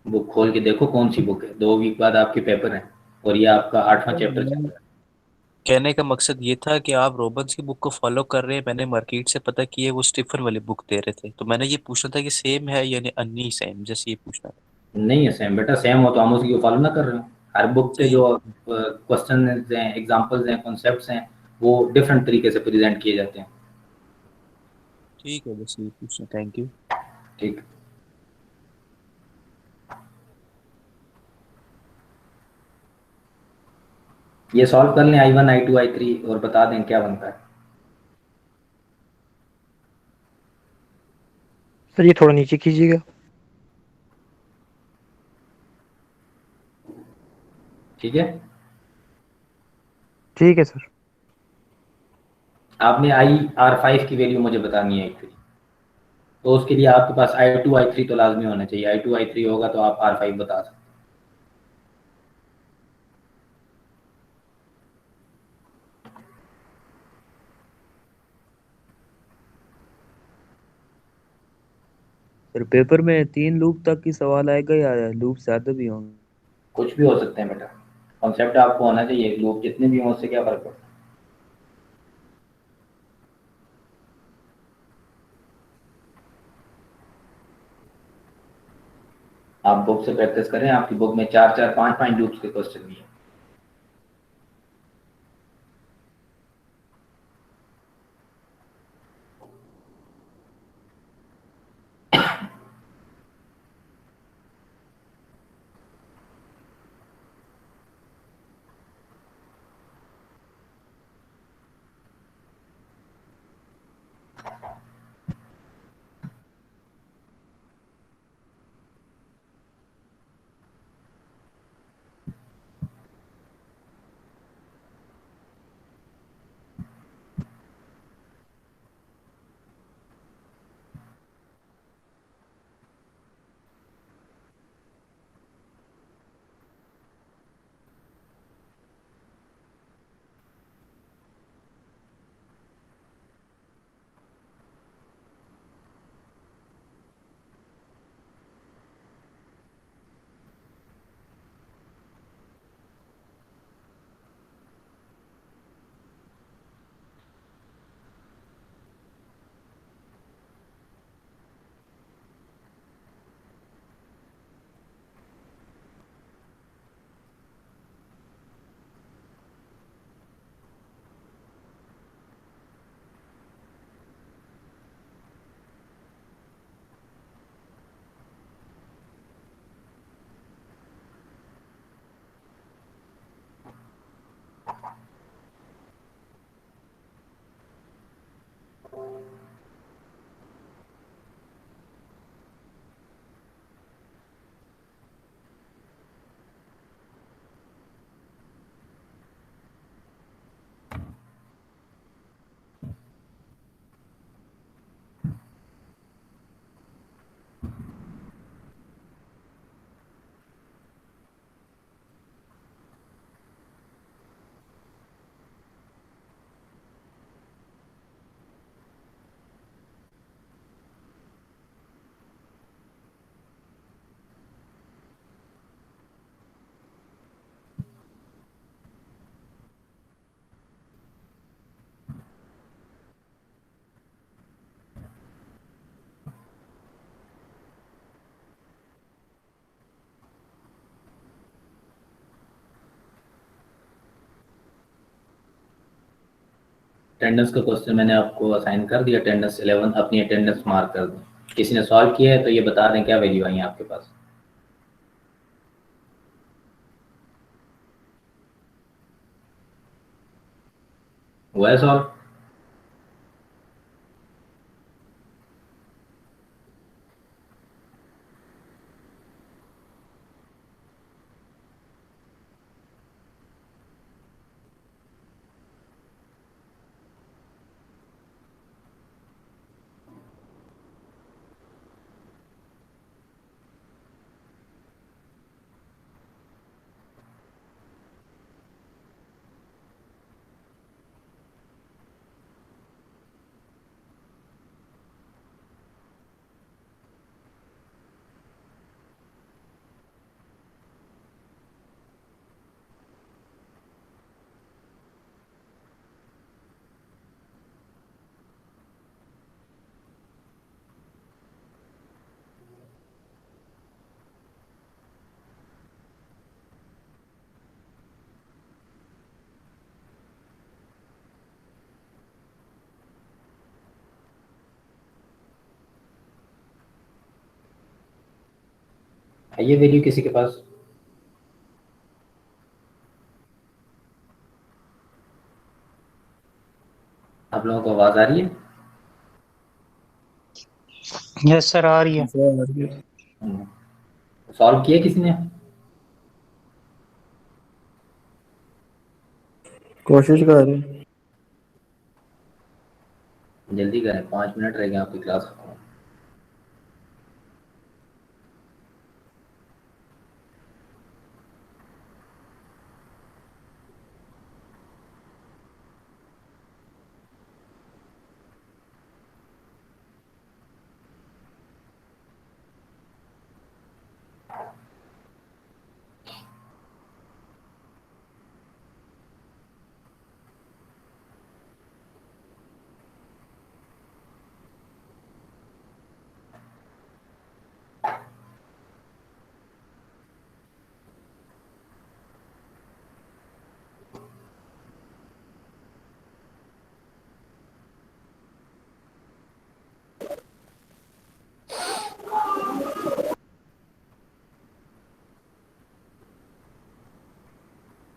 बुक खोल के देखो कौन सी बुक है, 2 वीक बाद आपके पेपर हैं और ये आपका 8वां चैप्टर चल मैं रहा है। कहने का मकसद ये था कि आप रॉबिन्स की बुक को फॉलो कर रहे हैं, मैंने मार्केट से पता किया वो स्टीफन वाली बुक दे रहे थे, तो मैंने ये पूछना था कि सेम है यानी अन्नी सेम, जैसे ये पूछना था। नहीं है सेम बेटा, सेम हो तो हम उसकी फॉलो ना कर रहे हो। हर बुक के सही जो है। क्वेश्चन हैं, एग्जाम्पल्स हैं, कॉन्सेप्ट्स हैं, वो डिफरेंट तरीके से प्रेजेंट किए जाते हैं। ठीक है, बस ये पूछना, थैंक यू। ठीक, ये सॉल्व कर लें i1 i2 i3 और बता दें क्या बनता है। सर ये थोड़ा नीचे कीजिएगा। ठीक है, ठीक है सर। आपने IR5 की वैल्यू मुझे बतानी है एक्चुअली, तो उसके लिए आपके पास i2 i3 तो लाजमी होना चाहिए। i2 i3 होगा तो आप R5 बता सकते हैं। फिर पेपर में 3 लूप तक की सवाल आएगा या लूप ज्यादा भी होंगे? कुछ भी हो सकते हैं बेटा, कॉन्सेप्ट आपको होना चाहिए, लोग जितने भी हों उससे क्या फर्क पड़ता है। आप बुक से प्रैक्टिस करें, आपकी बुक में 4 4 5 5 लूप्स के क्वेश्चन भी हैं। अटेंडेंस का क्वेश्चन मैंने आपको असाइन कर दिया, अटेंडेंस 11, अपनी अटेंडेंस मार्क कर दें। किसी ने सॉल्व किया है तो ये बता दें क्या वैल्यू आई है आपके पास। हुआ है सॉल्व? है ये वैल्यू किसी के पास? आप लोगों को आवाज आ रही है? यस सर आ रही है। सॉल्व किया किसी ने? कोशिश कर रहे हैं। जल्दी करें, 5 मिनट रह गए आपकी क्लास खत्म।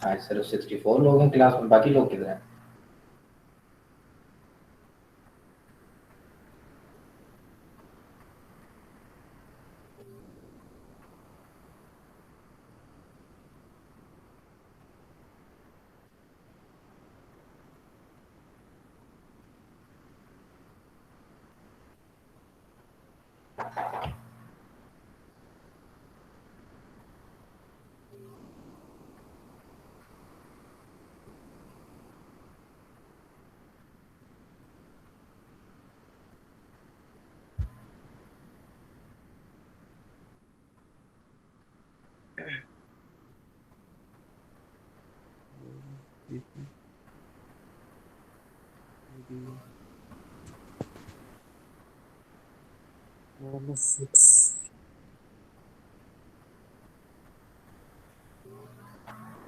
हाँ सर, 64 लोग हैं क्लास में, बाकी लोग किधर हैं?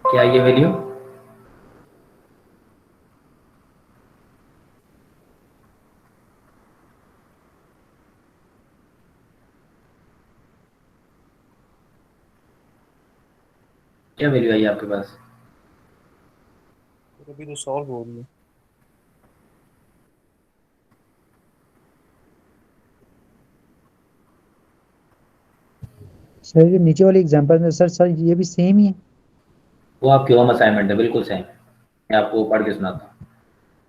क्या ये वैल्यू? क्या वैल्यू आई आपके पास? अभी तो सॉल्व हो रही है। सर ये नीचे वाली एग्जांपल में सर ये भी सेम ही है। वो आपकी होम असाइनमेंट है, बिल्कुल सेम है। मैं आपको पढ़ के सुनाता हूँ।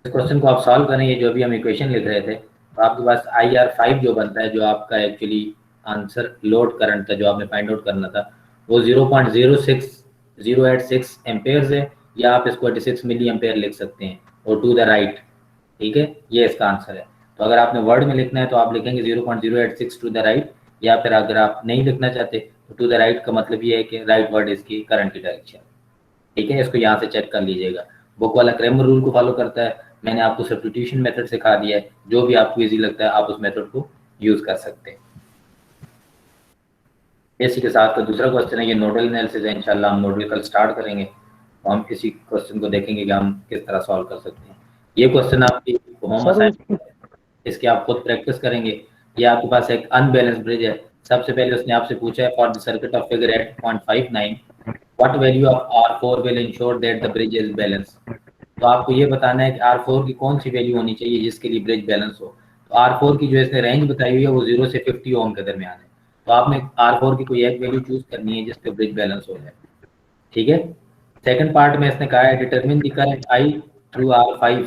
इस क्वेश्चन को आप सॉल्व करेंगे, जो अभी हम इक्वेशन लिख रहे थे, तो आपके पास IR5 जो बनता है, जो आपका एक्चुअली आंसर लोड करंट था, जो आपने फाइंड आउट करना था, वो 0.06086 एम्पेयर है, या आप इसको 86 मिली एम्पेयर लिख सकते हैं, और टू द राइट। ठीक है, ये इसका आंसर है। तो अगर आपने वर्ड में लिखना है तो आप लिखेंगे 0.086 टू द राइट, या फिर अगर आप नहीं लिखना चाहते तो टू द राइट का मतलब ये है कि राइट वर्ड इसकी करंट की डायरेक्शन। ठीक है, इसको यहाँ से चेक कर लीजिएगा। बुक वाला क्रैमर रूल को फॉलो करता है। मैंने आपको सब्स्टिट्यूशन मेथड सिखा दिया है, जो भी आपको इजी लगता है आप उस मेथड को यूज कर सकते हैं। इसी के साथ का दूसरा क्वेश्चन है, ये नोडल एनालिसिस है। इंशाल्लाह हम नोडल कल स्टार्ट करेंगे, तो हम इसी क्वेश्चन को देखेंगे कि हम किस तरह सॉल्व कर सकते हैं। ये क्वेश्चन आपकी होम सर असाइनमेंट है, इसकी आप खुद प्रैक्टिस करेंगे। ये आपके पास एक अनबैलेंस ब्रिज है। सबसे पहले उसने आपसे पूछा है for the circuit of figure 8.59 what value of R4 will ensure that the bridge is balance. तो आपको ये बताना है कि R4 की कौन सी वैल्यू होनी चाहिए जिसके लिए ब्रिज बैलेंस हो। तो R4 की जो इसने रेंज बताई हुई है वो 0 से 50 ओम के दरमियान है। तो आपने R4 की कोई एक वैल्यू चूज करनी है जिस पे ब्रिज बैलेंस हो जाए। ठीक है। सेकंड पार्ट में इसने कहा है determine the current I through R5।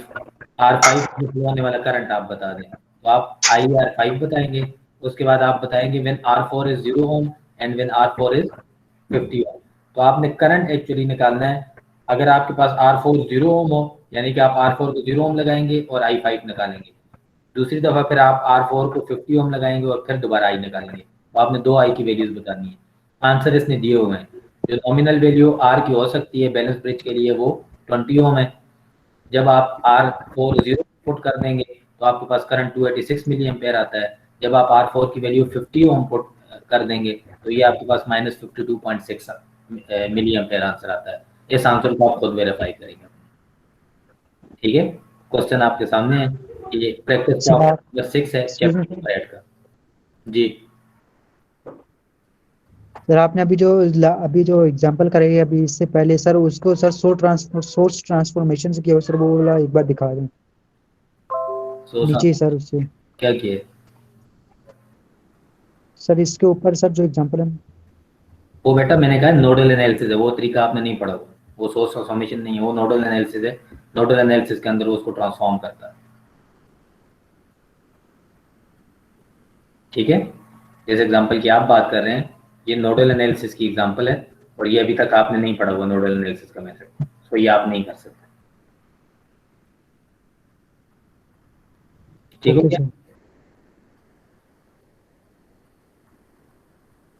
R5 में फ्लो होने वाला करंट आप बता दें। तो आप IR5 बताएंगे। उसके बाद आप बताएंगे when R4 is 0 ohm and when R4 is 50 ओम। तो आपने करंट एक्चुअली निकालना है। अगर आपके पास R4 0 ओम हो यानी कि आप R4 को 0 ओम लगाएंगे और I5 निकालेंगे। दूसरी दफा फिर आप R4 को 50 ओम लगाएंगे और फिर दोबारा I निकालेंगे। तो आपने दो I की वैल्यूज बतानी है। आंसर इसने दिए हुए हैं। जो नॉमिनल वैल्यू R की हो सकती है बैलेंस ब्रिज के लिए वो 20 ओम है। जब आप R4 0 पुट कर देंगे तो आपके पास करंट 286 मिली एम्पेयर आता है। जब आप R4 की वैल्यू 50 ओम पुट कर देंगे तो ये आपके पास -52.6 मिली एम्पेयर आंसर आता है। इस आंसर को आप खुद वेरीफाई करेंगे। ठीक है। क्वेश्चन आपके सामने है। ये प्रैक्टिस नंबर 6 है चैप्टर 8 का। जी सर आपने अभी जो एग्जांपल कराई है अभी इससे पहले सर उसको सर सोर्स ट्रांसफॉर्मेशन से किया सर वो वाला एक बार दिखा दें नीचे सर उससे क्या किए सर इसके ऊपर सर जो एग्जांपल है वो बेटा मैंने कहा नोडल एनालिसिस है। वो तरीका आपने नहीं पढ़ा। वो सोर्स ट्रांसफॉर्मेशन नहीं है, वो नोडल एनालिसिस है। नोडल एनालिसिस के अंदर उसको ट्रांसफॉर्म करता है। ठीक है। जिस एग्जांपल की आप बात कर रहे हैं ये नोडल एनालिसिस की एग्जांपल है और ये अभी तक आपने नहीं पढ़ा हुआ नोडल एनालिसिस का मेथड। तो ये आप नहीं कर सकते। ठीक हो गया।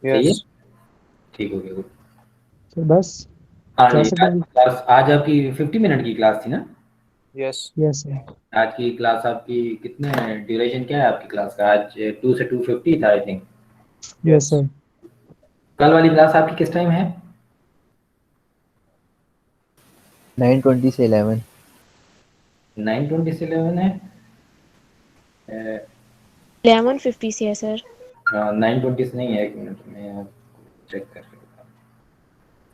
यस ठीक हो गया। सर बस आज आपकी 50 मिनट की क्लास थी ना। यस यस सर आज की क्लास आपकी कितने ड्यूरेशन क्या है आपकी क्लास का। आज 2 से 2:50 था आई थिंक। यस सर कल वाली क्लास आपकी किस टाइम है। 9:20 से 11। 9:20 से 11 है। 11:50 से है सर। 9:20 से नहीं है। एक मिनट में चेक कर लेता हूं।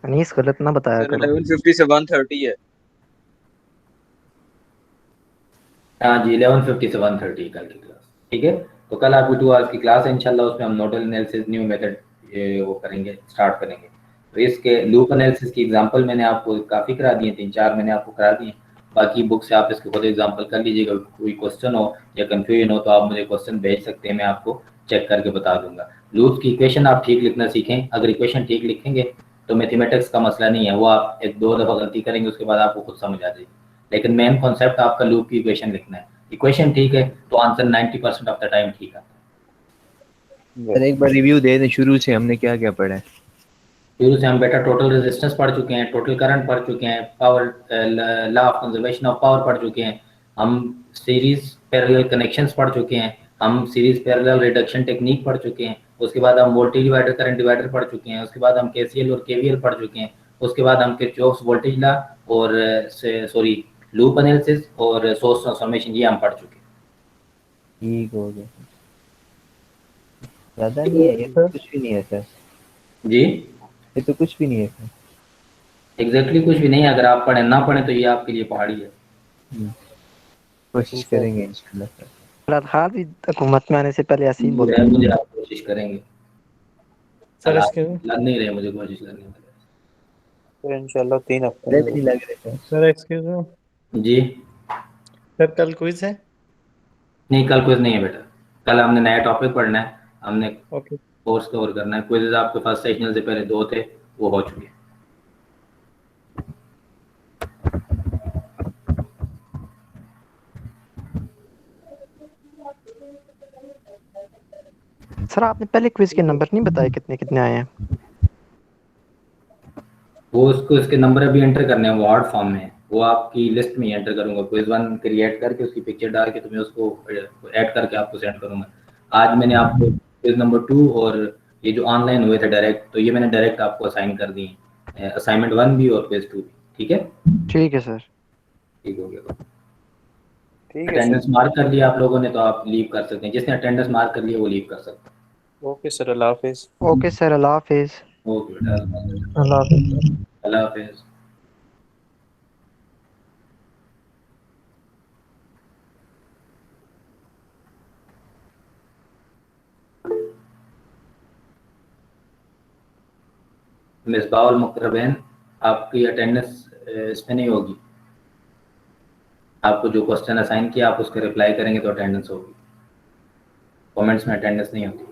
अनीस गलत ना बताया सर करो। 11:50 से 1:30 है। हाँ जी 11:50 से 1:30 कल की क्लास। ठीक है। तो कल आपकी 2 आवर्स की क्लास है इंशाल्लाह। उसमें हम नोडल एनालिसिस न्यू मेथड वो करेंगे स्टार्ट करेंगे। तो इसके लूप एनालिसिस की एग्जांपल मैंने आपको काफ़ी करा दिए 3-4 मैंने आपको करा दिए। बाकी बुक से आप इसके खुद एग्जांपल कर लीजिएगा। कोई क्वेश्चन हो या कंफ्यूजन हो तो आप मुझे क्वेश्चन भेज सकते हैं। मैं आपको चेक करके बता दूंगा। लूप की इक्वेशन आप ठीक लिखना सीखें। अगर इक्वेशन ठीक लिखेंगे तो मैथमेटिक्स का मसला नहीं है। वो आप 1-2 दफ़ा गलती करेंगे उसके बाद आपको खुद समझ आ जाएगी। लेकिन मेन कॉन्सेप्ट आपका लूप की इक्वेशन लिखना है। इक्वेशन ठीक है तो आंसर 90% ऑफ द टाइम ठीक आता है। सर एक बार रिव्यू दे दें शुरू से हमने क्या क्या पढ़ा है। शुरू से हम बेटा टोटल रेजिस्टेंस पढ़ चुके हैं, टोटल करंट पढ़ चुके हैं, power law of conservation of power पढ़ चुके हैं, हम सीरीज पैरेलल कनेक्शंस पढ़ चुके हैं, हम सीरीज पैरेलल रिडक्शन टेक्निक पढ़ चुके हैं। उसके बाद हम वोल्टेज डिवाइडर करंट डिवाइडर पढ़ चुके हैं। उसके बाद हम केसीएल और केवीएल पढ़ चुके हैं। उसके बाद हम किरचॉफ्स वोल्टेज लॉ और लूप एनालिसिस और सोर्स ट्रांसफॉर्मेशन ये हम पढ़ चुके हैं। ठीक हो गया। ज्यादा नहीं है ये तो कुछ भी नहीं है सर। जी ये तो कुछ भी नहीं है सर। एग्जैक्टली कुछ भी नहीं है। अगर आप पढ़े ना पढ़े तो ये आपके लिए पहाड़ी है। कोशिश करेंगे इंशाल्लाह सर। हाल भी हुकूमत में आने से पहले ऐसे ही बोलते मुझे आप कोशिश करेंगे सर आप इसके लग नहीं रहे मुझे कोशिश करने में। सर इंशाल्लाह 3 हफ्ते पहले भी नहीं लग रहे थे। सर एक्सक्यूज मी जी सर कल क्विज है। नहीं कल क्विज नहीं है बेटा। कल हमने नया टॉपिक पढ़ना है। हमने ओके कोर्स कवर करना है। क्विज़ आपके पास सेशनल से पहले 2 थे वो हो चुके हैं। सर आपने पहले क्विज के नंबर नहीं बताए कितने कितने आए हैं। वो उसको इसके नंबर अभी एंटर करने हैं। वो हार्ड फॉर्म में है। वो आपकी लिस्ट में एंटर करूंगा। क्विज 1 क्रिएट करके उसकी पिक्चर डाल के तो मैं उसको ऐड करके आपको सेंड करूंगा। आज मैंने आपको क्विज नंबर 2 और ये जो ऑनलाइन हुए थे डायरेक्ट तो ये मैंने डायरेक्ट आपको असाइन कर दिए। असाइनमेंट 1 भी और क्विज 2 भी। ठीक है ठीक है सर। ठीक हो गया। ठीक है अटेंडेंस सर। मार्क कर लिया आप लोगों ने तो आप लीव कर सकते हैं, जिसने अटेंडेंस मार्क कर लिया वो लीव कर सकते ओके सर, अल्लाह हाफिज। ओके सर, अल्लाह हाफिज। हैं। ओके बेटा, अल्लाह हाफिज। अल्लाह हाफिज। मिसबाउल मुकरबैन, आपकी अटेंडेंस इसमें नहीं होगी। आपको जो क्वेश्चन असाइन किया आप उसके रिप्लाई करेंगे तो अटेंडेंस होगी, कमेंट्स में अटेंडेंस नहीं होती।